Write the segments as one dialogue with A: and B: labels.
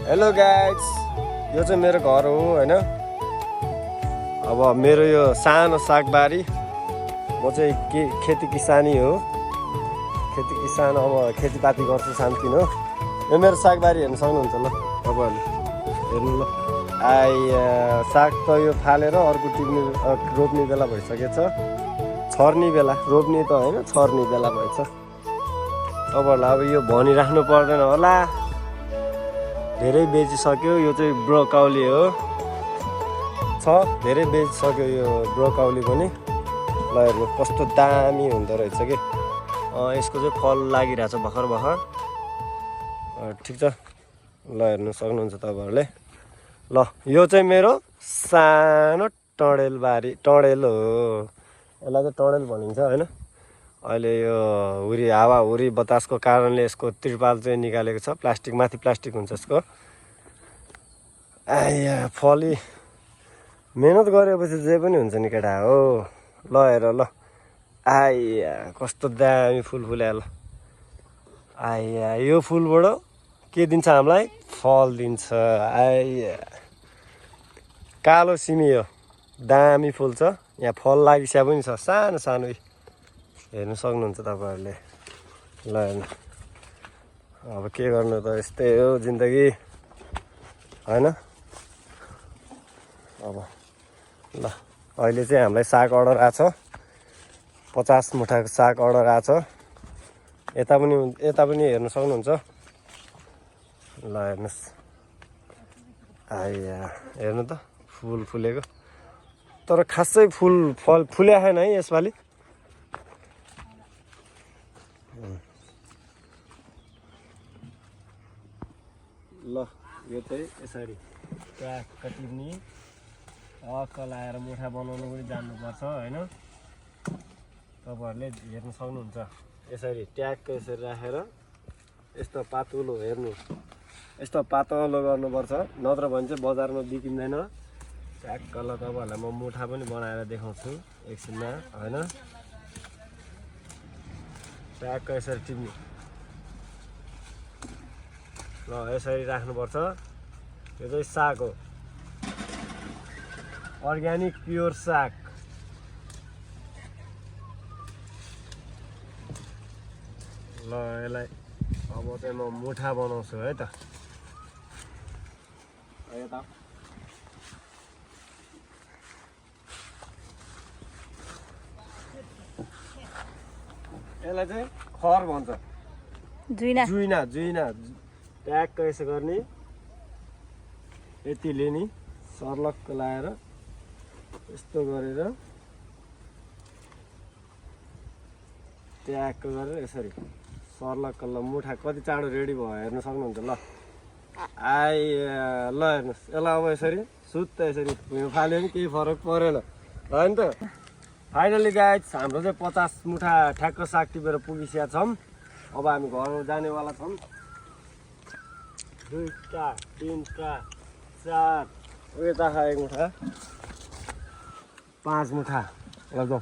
A: Hello guys, यो चाहिँ मेरो घर हो हैन। अब मेरो यो सानो सागबारी, म चाहिँ खेती किसानी हो। खेती किसान, अब खेतीपाती गर्छु सानोतिनो। यो मेरो सागबारी हेर्न सक्नुहुन्छ ल तपाईँहरूले, हेर्नु ल। साग त यो फालेर अर्को टिप्ने रोप्ने बेला भइसकेछ। छर्ने बेला, रोप्ने त होइन, छर्ने बेला भएछ। तपाईँहरूलाई अब यो भनिराख्नु पर्दैन होला, धेरै बेचिसक्यो। यो चाहिँ ब्रोकाउली हो, धेरै बेचिसक्यो यो ब्रोकाउली पनि। ल हेर्नु कस्तो दामी हुँदो रहेछ कि। यसको चाहिँ फल लागिरहेछ भर्खर भर्खर। ठिक छ, ल हेर्नु सक्नुहुन्छ तपाईँहरूले। ल यो चाहिँ मेरो सानो टँडेलबारी, टँडेल हो। यसलाई चाहिँ टँडेल भनिन्छ होइन। अहिले यो हावाहुरी बतासको कारणले यसको त्रिपाल चाहिँ निकालेको छ। प्लास्टिक माथि प्लास्टिक हुन्छ यसको। फली मेहनत गरेपछि जे पनि हुन्छ नि केटा हो। ल हेर ल, कस्तो दामी फुल फुल्यो ल। यो फुलबाट के दिन्छ हामीलाई? फल दिन्छ। कालो सिमी हो, दामी फुल्छ। यहाँ फल लागिसके पनि छ, सानो सानो हेर्नु सक्नुहुन्छ तपाईँहरूले। ल हेर्नु, अब के गर्नु त, यस्तै हो जिन्दगी होइन। अब ल अहिले चाहिँ हामीलाई साग अर्डर आएको छ, 50 मुठाको साग अर्डर आएको छ। यता पनि हेर्नु सक्नुहुन्छ। ल हेर्नुहोस्, हेर्नु त फुल फुलेको, तर खासै फल फुल्या छैन है यसपालि। ल यो चाहिँ यसरी ट्याक्क टिप्ने, अक्क लाएर मुठा बनाउनु पनि जान्नुपर्छ होइन। तपाईँहरूले हेर्नु सक्नुहुन्छ। यसरी ट्याक्क यसरी राखेर यस्तो पातलो, हेर्नु यस्तो पातलो गर्नुपर्छ, नत्र भने चाहिँ बजारमा बिकिँदैन। ट्याक्क ल तपाईँहरूलाई म मुठा पनि बनाएर देखाउँछु एकछिनमा होइन। ट्याक्क यसरी टिप्ने, ल यसरी राख्नुपर्छ। यो चाहिँ साग हो, अर्ग्यानिक प्योर साग। ल यसलाई अब चाहिँ म मुठा बनाउँछु है त। यता यसलाई चाहिँ खर भन्छ, जुइना जुइना जुइना। ट्याक्क यसो गर्ने, यति लिने, सर्लक्क लाएर यस्तो गरेर ट्याक्क गरेर यसरी सर्लक्क। ल मुठा कति चाँडो रेडी भयो हेर्नु सक्नुहुन्छ। ल ल हेर्नुहोस्, यसलाई अब यसरी सुत्त यसरी भुइँ फाल्यो नि केही फरक परेन होइन त। फाइनली गाइस, हाम्रो चाहिँ 50 मुठा ठ्याक्क साग टिपेर पुगिसकेका छौँ। अब हामी घरमा जानेवाला छौँ। 2 टा 3 टा 4, यता 1 मुठा 5 मुठा लग्छौँ।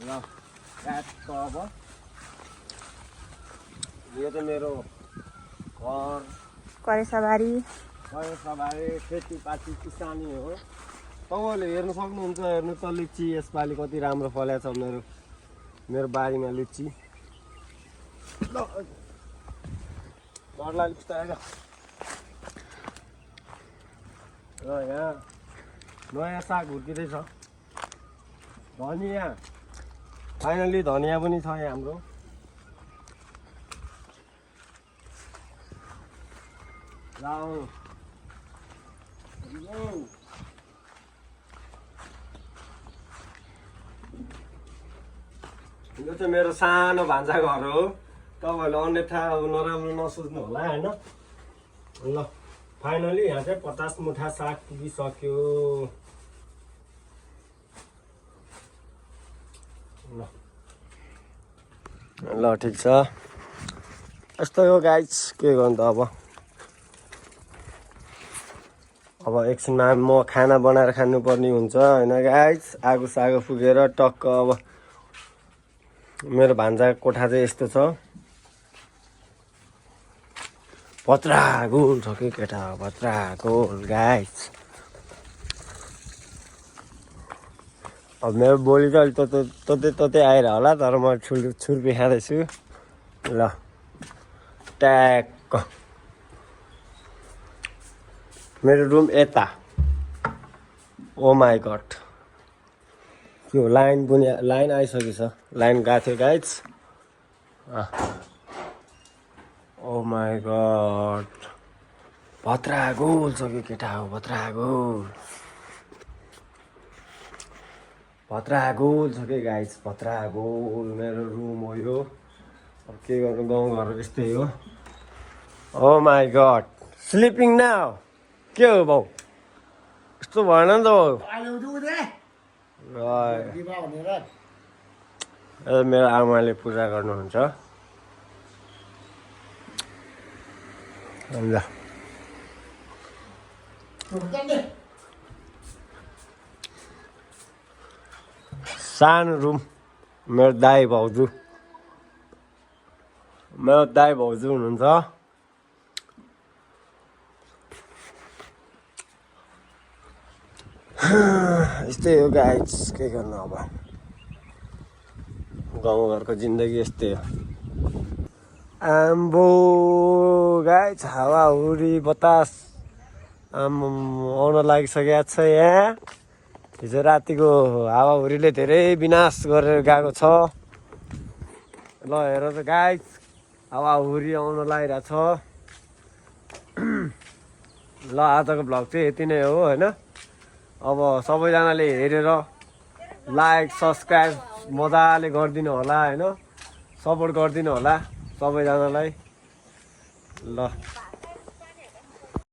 A: ल ट्याक्क अब यो चाहिँ मेरो घर
B: करेसाबारी
A: खेतीपाती किसानी हो। तपाईँहरूले हेर्नु सक्नुहुन्छ। हेर्नु त लिची यसपालि कति राम्रो फलेको छ मेरो बारीमा लिची। डर लाग्यो बिस्तारै। र यहाँ नयाँ साग हुर्किँदैछ, धनियाँ। फाइनली धनियाँ पनि छ यहाँ हाम्रो। यो चाहिँ मेरो सानो भान्सा घर हो। तपाईँहरूले अन्यथा नराम्रो नसोच्नु होला होइन। ल फाइनली यहाँ चाहिँ 50 मुठा साग पुगिसक्यो। ल ठिक छ, यस्तो हो गाइस। के गर्नु त अब एकछिनमा म खाना बनाएर खानुपर्ने हुन्छ होइन गाइस। आगो सागो फुकेर टक्क अब मेरो भान्जा कोठा चाहिँ यस्तो छ। भत्रा गोल छ कि केटा भत्रा गोल गाइस अब मेरो बोली चाहिँ अलिक ततै आएर होला तर म छुर्पी खाँदैछु ल ट्याक्क मेरो रुम यता ओ माई गड त्यो लाइन आइसकेछ लाइन गएको थियो गाइज ओ माई गड भत्रा गोल छ कि केटा हो भत्रा गोल छ कि गाइज भत्रा गोल मेरो रुम हो यो अब के गर्नु गाउँघर यस्तै हो oh my god sleeping now के हो बाउ यस्तो भएन नि त बाउ मेरो आमाले पूजा गर्नुहुन्छ ल सानो रुम मेरो दाइ भाउजू हुनुहुन्छ यस्तै हो गाइज के गर्नु अब गाउँघरको जिन्दगी यस्तै हो आम्बो गाइज हावाहुरी बतास आउन लागिसकेको छ यहाँ हिजो रातिको हावाहुरीले धेरै विनाश गरेर गएको छ ल हेर त गाइज हावाहुरी आउन लागिरहेको छ ल आजको भ्लग चाहिँ यति नै हो होइन अब सबैजनाले हेरेर लाइक सब्सक्राइब मजाले गरिदिनु होला होइन सपोर्ट गरिदिनु होला सबैजनालाई ल